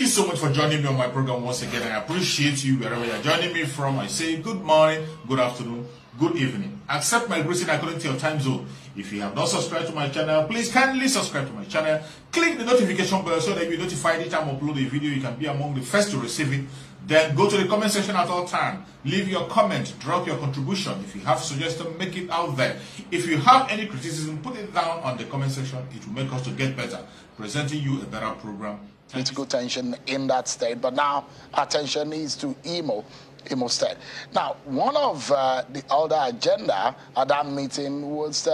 you so much for joining me on my program once again. I appreciate you wherever you're joining me from. I say good morning, good afternoon, good evening. Accept my greeting according to your time zone. If you have not subscribed to my channel, please kindly subscribe to my channel. Click the notification bell so that you'll be notified each time I upload a video. You can be among the first to receive it. Then go to the comment section at all times. Leave your comment, drop your contribution. If you have suggestions, make it out there. If you have any criticism, put it down on the comment section. It will make us to get better, presenting you a better program. Political tension in that state, but now attention is to Imo State. Now, one of the other agenda at that meeting was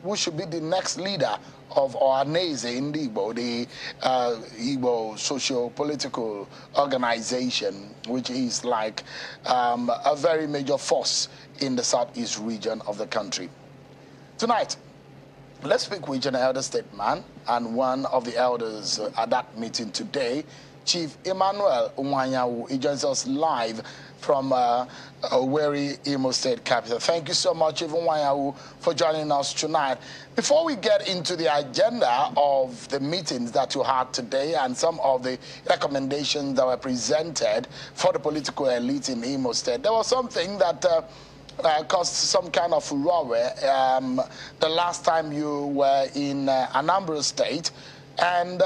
who should be the next leader of Ohaneze Ndigbo, the Igbo socio-political organization, which is like a very major force in the southeast region of the country. Tonight, let's speak with an elder statesman and one of the elders at that meeting today, Chief Emmanuel Nwanyawu. He joins us live from Owerri, Imo State capital. Thank you so much, Chief Nwanyawu, for joining us tonight. Before we get into the agenda of the meetings that you had today and some of the recommendations that were presented for the political elite in Imo State, there was something that caused some kind of furore the last time you were in Anambra State, and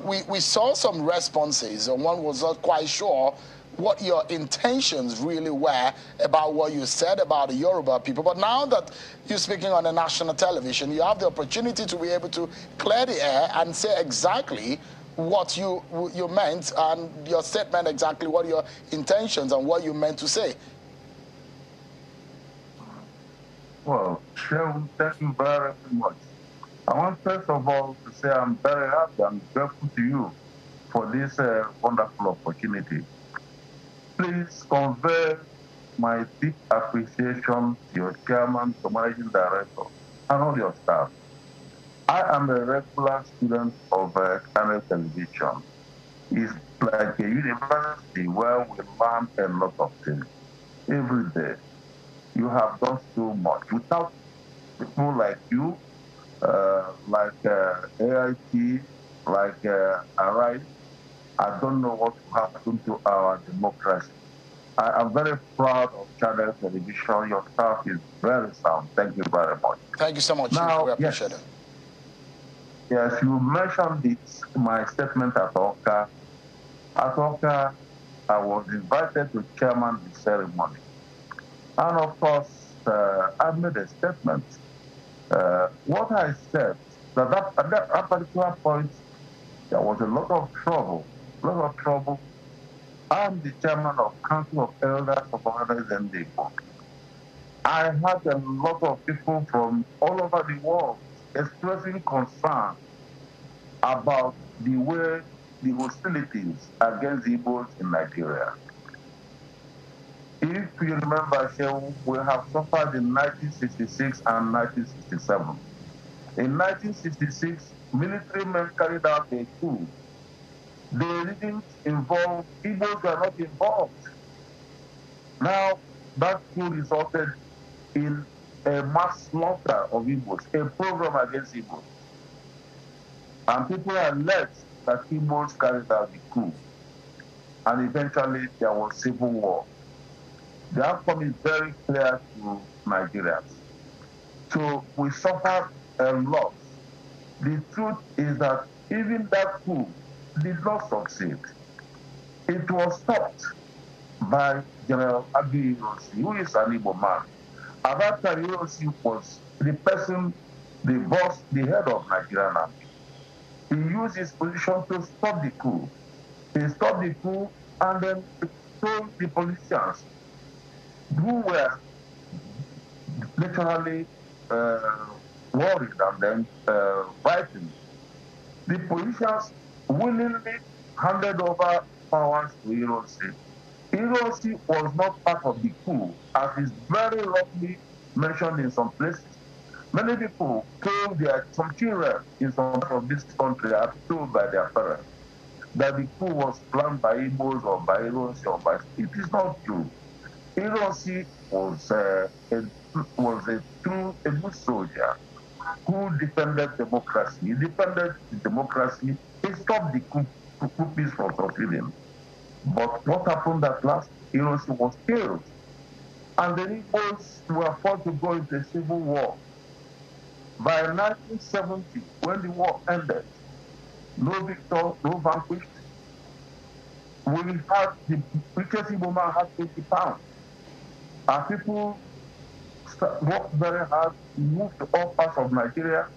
we saw some responses, and one was not quite sure what your intentions really were about what you said about the Yoruba people. But now that you're speaking on the national television, you have the opportunity to be able to clear the air and say exactly what you meant, and your statement exactly what your intentions and what you meant to say. Well, Shehu, thank you very much. I want first of all to say I'm very happy and grateful to you for this wonderful opportunity. Please convey my deep appreciation to your chairman, the managing director, and all your staff. I am a regular student of Channel Television. It's like a university where we learn a lot of things every day. You have done so much. Without people like you, like AIT, like Arise, I don't know what will happen to our democracy. I am very proud of Channel Television. Your staff is very sound. Thank you very much. Thank you so much. Now, we appreciate it. Yes, you mentioned it, my statement at Oka. At Oka, I was invited to chairman the ceremony. And of course, I made a statement. What I said, at that particular point, there was a lot of trouble. I'm the chairman of Council of Elders of Ohaneze and Ndigbo. I had a lot of people from all over the world expressing concern about the way the hostilities against Igbos in Nigeria. If you remember, we have suffered in 1966 and 1967. In 1966, military men carried out a coup. They didn't involve, Igbos were not involved. Now, that coup resulted in a mass slaughter of Igbos, a program against Igbos. And people alleged that Igbos carried out the coup. And eventually, there was civil war. The outcome is very clear to Nigerians. So we suffered a loss. The truth is that even that coup did not succeed. It was stopped by General Agi Ironsi, who is an Igbo man. At that time, Ironsi was the person, the boss, the head of Nigerian army. He used his position to stop the coup. He stopped the coup and then told the politicians who were literally worried and then fighting. The politicians willingly handed over powers to Ironsi. Ironsi was not part of the coup, as is very roughly mentioned in some places. Many people told some children in some parts of this country are told by their parents that the coup was planned by Igbos or by Ironsi or by... It is not true. Ironsi was a good soldier who defended democracy. He defended the democracy. He stopped the coup purpose for fulfilling. But what happened at last? Hiroshima was killed. And the Igbos were forced to go into a civil war. By 1970, when the war ended, no victor, no vanquished, we had the richest Igbo man had 20 pounds. Our people worked very hard, moved to all parts of Nigeria,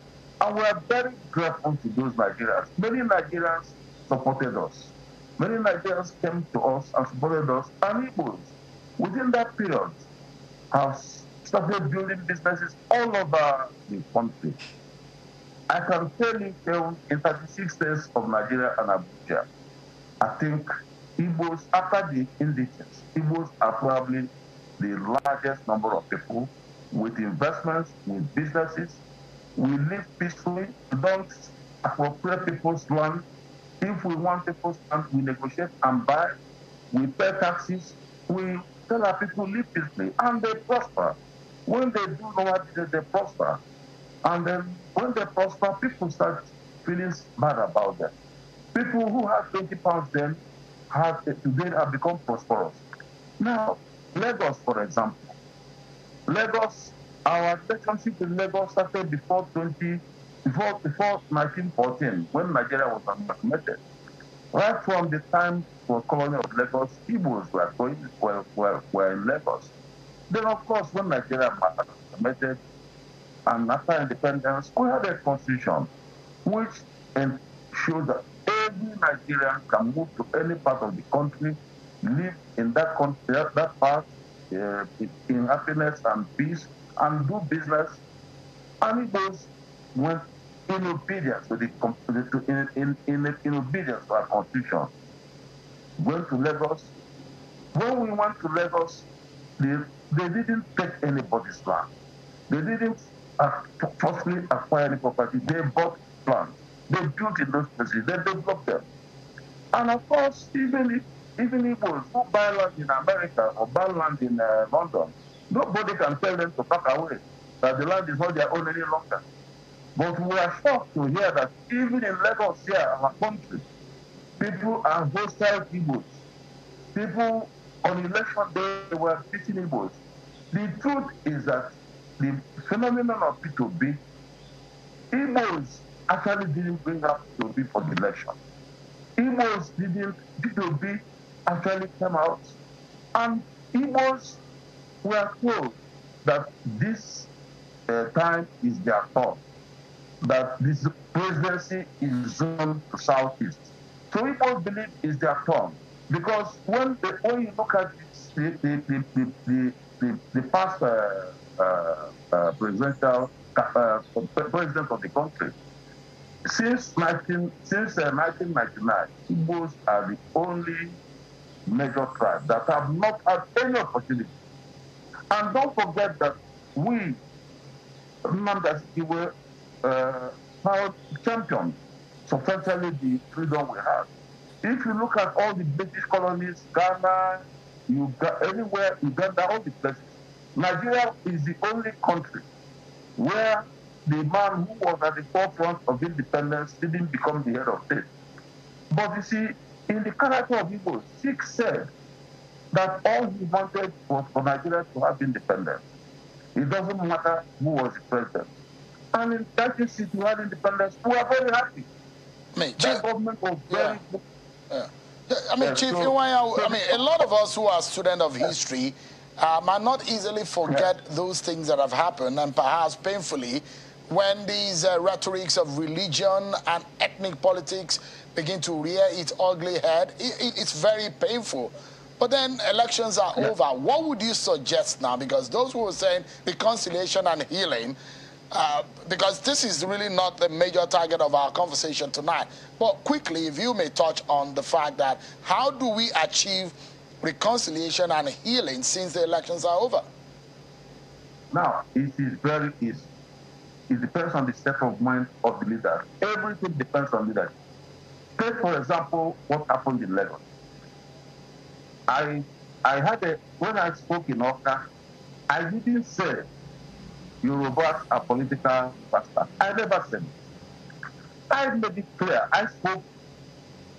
and we are very grateful to those Nigerians. Many Nigerians supported us. Many Nigerians came to us and supported us, and Igbos, within that period, have started building businesses all over the country. I can tell you, in 36 states of Nigeria and Abuja, I think Igbos, after the indigenous, Igbos are probably the largest number of people with investments, with businesses. We live peacefully. We don't appropriate people's land. If we want people's land, we negotiate and buy. We pay taxes. We tell our people live peacefully, and they prosper. When they do what they prosper. And then when they prosper, people start feeling bad about them. People who had 20 pounds then today have become prosperous. Now, Lagos, for example. Lagos, our relationship with Lagos started before 1914, when Nigeria was amalgamated. Right from the time for colony of Lagos, Igbos were in Lagos. Then, of course, when Nigeria amalgamated, and after independence, we had a constitution which shows that every Nigerian can move to any part of the country, live in that country, that part, in happiness and peace, and do business. And Igbos went in obedience to in obedience to our constitution. Went to Lagos. When we went to Lagos, they didn't take anybody's land. They didn't forcefully acquire any property. They bought land. They built in those places. They developed them. And of course, even Igbos who buy land in America or buy land in London, nobody can tell them to pack away, that the land is not their own any longer. But we are shocked to hear that even in Lagos here, our country, people are hostile Igbos. People on election day were beating Igbos. The truth is that the phenomenon of P2B, Igbos actually didn't bring up P2B for the election. Igbos didn't, P2B actually came out, and Igbos were told that this time is their turn, that this presidency is zoned to southeast. So Igbos believe it's their turn, because when you look at the past presidential president of the country, since 1999, Igbos are the only major tribe that have not had any opportunity. And don't forget that we, members, were proud champions substantially the freedom we have. If you look at all the British colonies, Ghana, anywhere, Uganda, all the places, Nigeria is the only country where the man who was at the forefront of independence didn't become the head of state. But you see, in the character of Igbo, Sikh said that all he wanted was for Nigeria to have independence. It doesn't matter who was the president. And in 1960, we had independence. We are very happy. That government was very good. Chief, a lot of us who are students of history might not easily forget those things that have happened, and perhaps painfully, when these rhetorics of religion and ethnic politics begin to rear its ugly head, it's very painful. But then elections are over. What would you suggest now? Because those who are saying reconciliation and healing, because this is really not the major target of our conversation tonight. But quickly, if you may touch on the fact that how do we achieve reconciliation and healing since the elections are over? Now, it is very easy. It depends on the state of mind of the leader. Everything depends on leadership. Take, for example, what happened in Lagos. When I spoke in Oka, I didn't say Yorubas are political bastards. I never said it. I made it clear. I spoke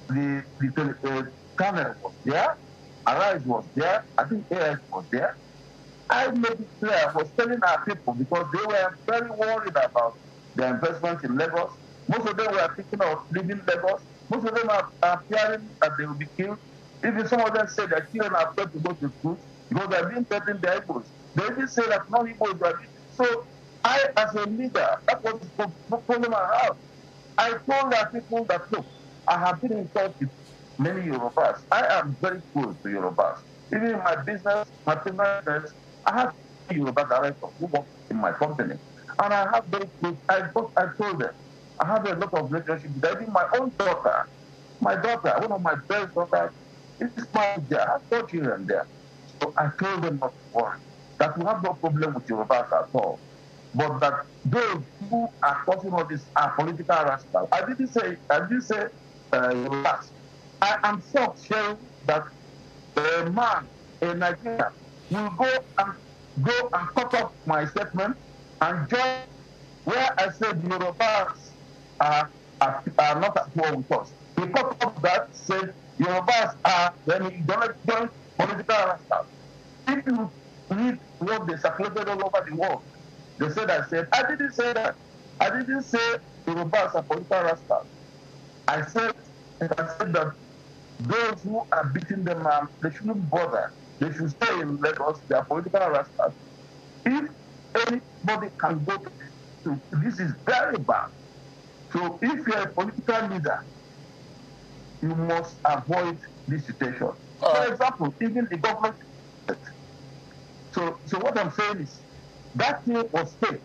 Channel was there, Arise was there, I think AS was there. I made it clear, I was telling our people because they were very worried about their investments in Lagos. Most of them were thinking of leaving Lagos. Most of them are fearing that they will be killed. Even some of them say their children are afraid to go to school because they are being threatened their Igbos. They even say that no Igbos are. So I, as a leader, that was the problem I have. I told our people that, look, I have been in touch with many Yorubas. I am very close to Yorubas. Even in my business, my business, I have a Yoruba director who works in my company. And I have very close, I told them, I have a lot of relationships with even my own daughter. My daughter, one of my best daughters, is married there. I have 4 children there. So I told them not to worry, that we have no problem with Yorubas at all. But that those who are causing all this are political rascals. I didn't say Yorubas. I am shocked sharing that a man, a Nigerian, will go and cut off my statement and join where I said Yorubas are not at war with us. He cut off that, said Yorubas are, then he don't join political rascals. If you read what they circulated all over the world, they said I didn't say that. I didn't say Yorubas are political rascals. I said that those who are beating them up, they shouldn't bother. They should stay in Lagos. They are political rascals. If anybody can go to this is very bad. So if you're a political leader, you must avoid this situation. For example, even the government. So what I'm saying is, that thing was fake.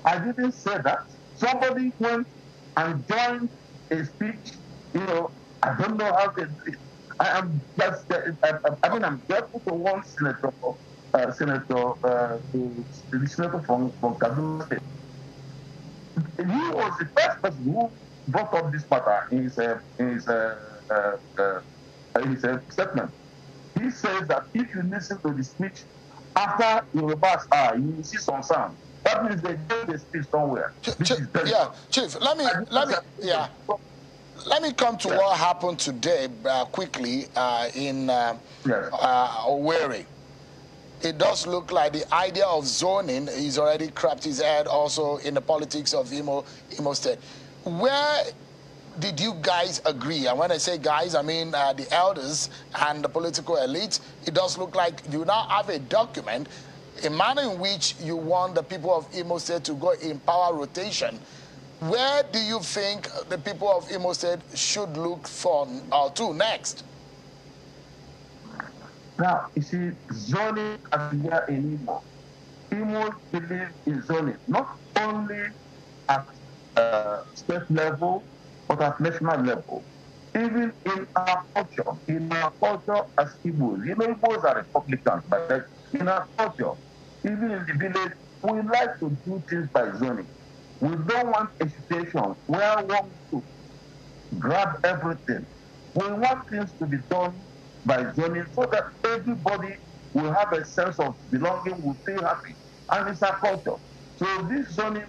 I didn't say that. Somebody went and joined a speech, I don't know how they did it. I'm grateful to one senator, the senator from Kaduna State. He was the first person who brought up this matter in his statement. He says that if you listen to the speech after Yorubas you will see some sound. That means they do the speech somewhere. Chief, let me come to what happened today quickly in Owerri. It does look like the idea of zoning is already crapped his head also in the politics of Imo State. Where did you guys agree? And when I say guys, I mean the elders and the political elite. It does look like you now have a document, a manner in which you want the people of Imo State to go in power rotation. Where do you think the people of Imo State should look for or to next? Now, you see, zoning as we are in Imo. Imo believe in zoning, not only at state level, but at national level. Even in our culture as Igbos, Igbos are Republicans, but in our culture, even in the village, we like to do things by zoning. We don't want a situation where one to grab everything. We want things to be done by zoning so that everybody will have a sense of belonging, will feel happy. And it's our culture. So this zoning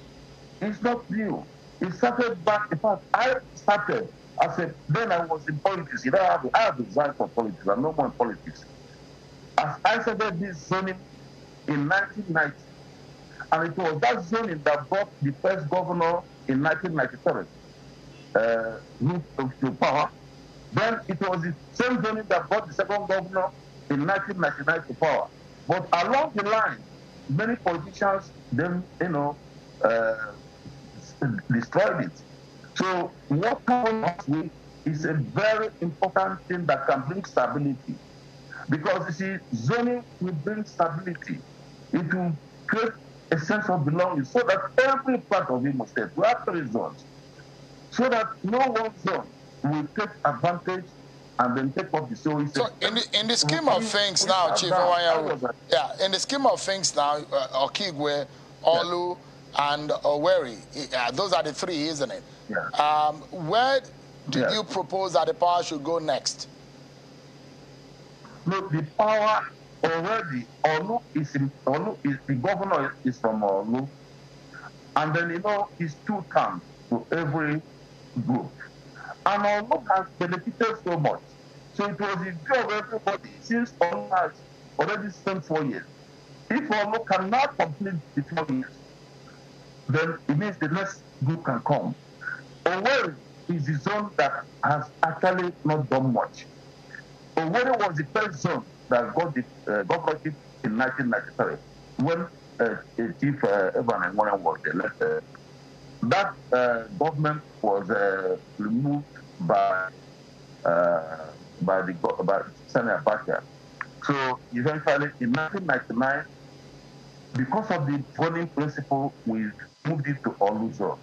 is not new. It started back, in fact, I started then I was in politics. I have designed for politics. I'm no more in politics. As I started this zoning in 1990, and it was that zoning that brought the first governor in 1993 to power. Then it was the same zoning that brought the second governor in 1999 to power. But along the line, many politicians then, destroyed it. So what happened is a very important thing that can bring stability. Because you see, zoning will bring stability. It will create a sense of belonging so that every part of Imo State will have 3 zones. So that no one zone will take advantage and then take up the soil. So in the scheme of things now, Chief in the scheme of things now, Okigwe, Olu, and Owerri, those are the 3, isn't it? Yeah. Where did you propose that the power should go next? No, the power already, Olu is the governor is from Olu. And then, it's 2 terms to every group. And Olu has benefited so much. So it was the view of everybody since Olu has already spent 4 years. If Olu cannot complete the 4 years, then it means the next group can come. Owerri is the zone that has actually not done much. Owerri was the first zone that got the governorship in 1993 when Chief Evan Enwere was elected. That government was removed by Senator Abacha. So eventually, in 1999, because of the voting principle, we moved it to Oluzo.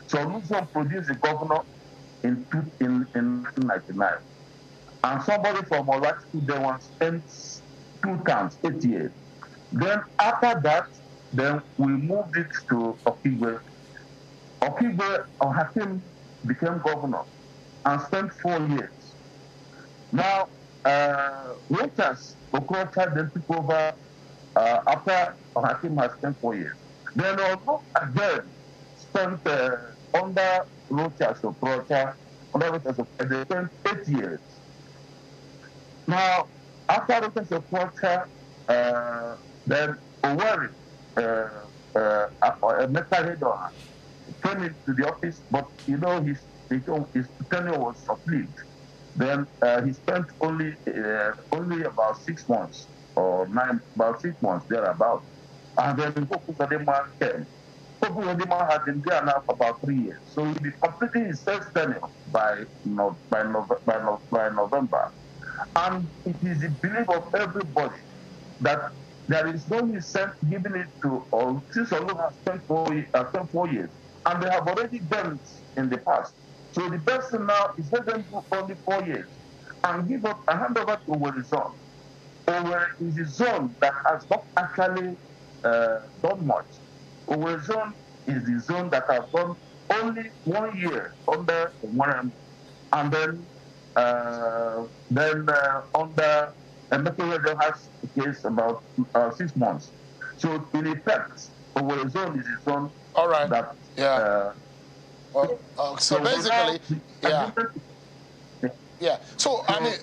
So Oluzo produced a governor in 1999. And somebody from Olati then was spent 2 terms, 8 years. Then after that, then we moved it to Okigwe. Okigwe or Hakim became governor and spent 4 years. Now, Rochas Okrocha then took over after Hakim has spent 4 years. Then Ogo again spent under Rochas Okrocha, they spent 8 years. Now, after Rochas Okrocha, then Owerri, Metahedoha, came into the office, but you know his tenure was short-lived. Then he spent only about 6 months or about 6 months thereabout. And then Koku Zadema came. Koku Zadema had been there now for about 3 years. So he'll be completing his first tenure by November. And it is the belief of everybody that there is no sense giving it to all, since Olu has spent 4 years, and they have already done it in the past. So the best thing now is let them do only 4 years and give up and hand over to Owerri zone. Owerri is a zone that has not actually done much. Owerri zone is the zone that has done only 1 year under Warren, and then under Meteor has a case about 6 months. So in effect, Owerri zone is a zone that so basically, So I mean,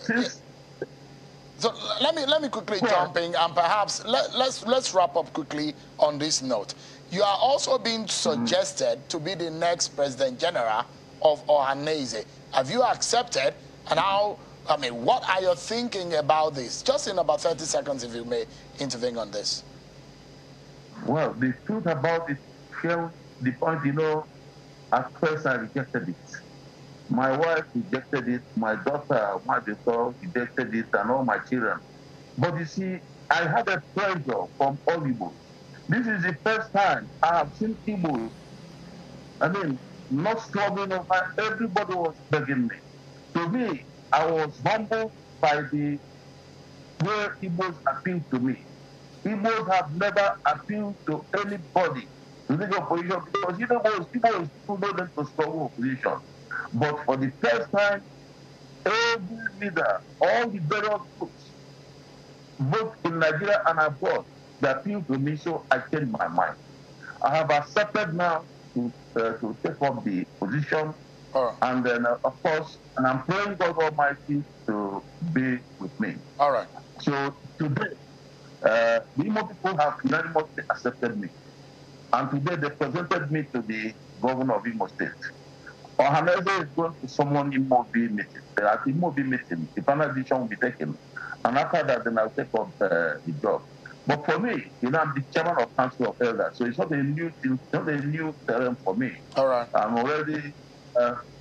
so let me quickly jump in, and perhaps let's wrap up quickly on this note. You are also being suggested to be the next President General of Ohaneze. Have you accepted? And how? I mean, what are you thinking about this? Just in about 30 seconds, if you may intervene on this. Well, the truth about it, the point, you know, at first I rejected it. My wife rejected it, my daughter, my daughter rejected it, and all my children. But you see, I had a pressure from all Igbos. This is the first time I have seen Igbos, I mean, not struggling over, everybody was begging me. To me, I was humbled by the way Igbos appealed to me. Igbos have never appealed to anybody to take opposition because Igbos know them to struggle opposition. But for the first time, every leader, all the various groups, both in Nigeria and abroad, they appealed to me, so I changed my mind. I have accepted now to take up the position, and then of course, and I'm praying God Almighty to be with me. All right. So today, the Imo people have unanimously accepted me, and today they presented me to the governor of Imo State. Ohaneze is going to summon Imo B meeting. At the Imo B meeting, the final decision will be taken, and after that, then I'll take up the job. But for me, you know, I'm the chairman of Council of Elders, so it's not a new thing, not a new terrain for me. All right. I'm already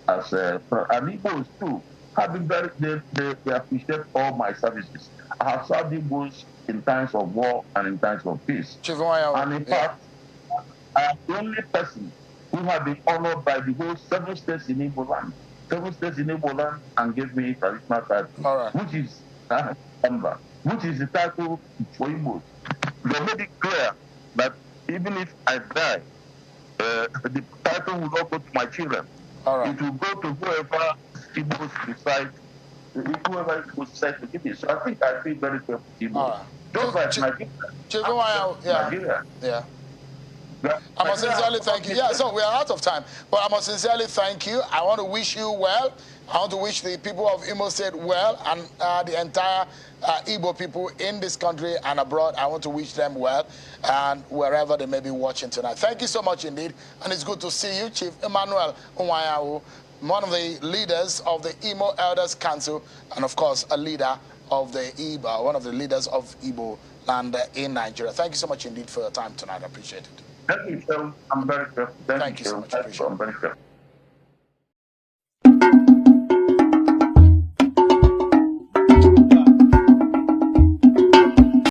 as and Igbos too have been very. They appreciate all my services. I have served Igbos in times of war and in times of peace. And in fact, I am the only person who have been honored by the whole 7 states in Igbo land. 7 states in Igbo land and gave me traditional title, which is which is the title for Igbos. They made it clear that even if I die, the title will not go to my children. It will go to whoever Igbos decide, to give it. So I think I feel very grateful to Igbos. Just like Nigeria. Yeah. I must sincerely thank you. Yeah, so we are out of time, but I must sincerely thank you. I want to wish you well. I want to wish the people of Imo State well, and the entire Igbo people in this country and abroad. I want to wish them well, and wherever they may be watching tonight. Thank you so much indeed, and it's good to see you, Chief Emmanuel Nwayawu, one of the leaders of the Imo Elders Council, and of course a leader of the Igbo, one of the leaders of Igbo land in Nigeria. Thank you so much indeed for your time tonight. I appreciate it. Thank you, sir. I'm very grateful. Thank you so much. Appreciate it. I'm very grateful.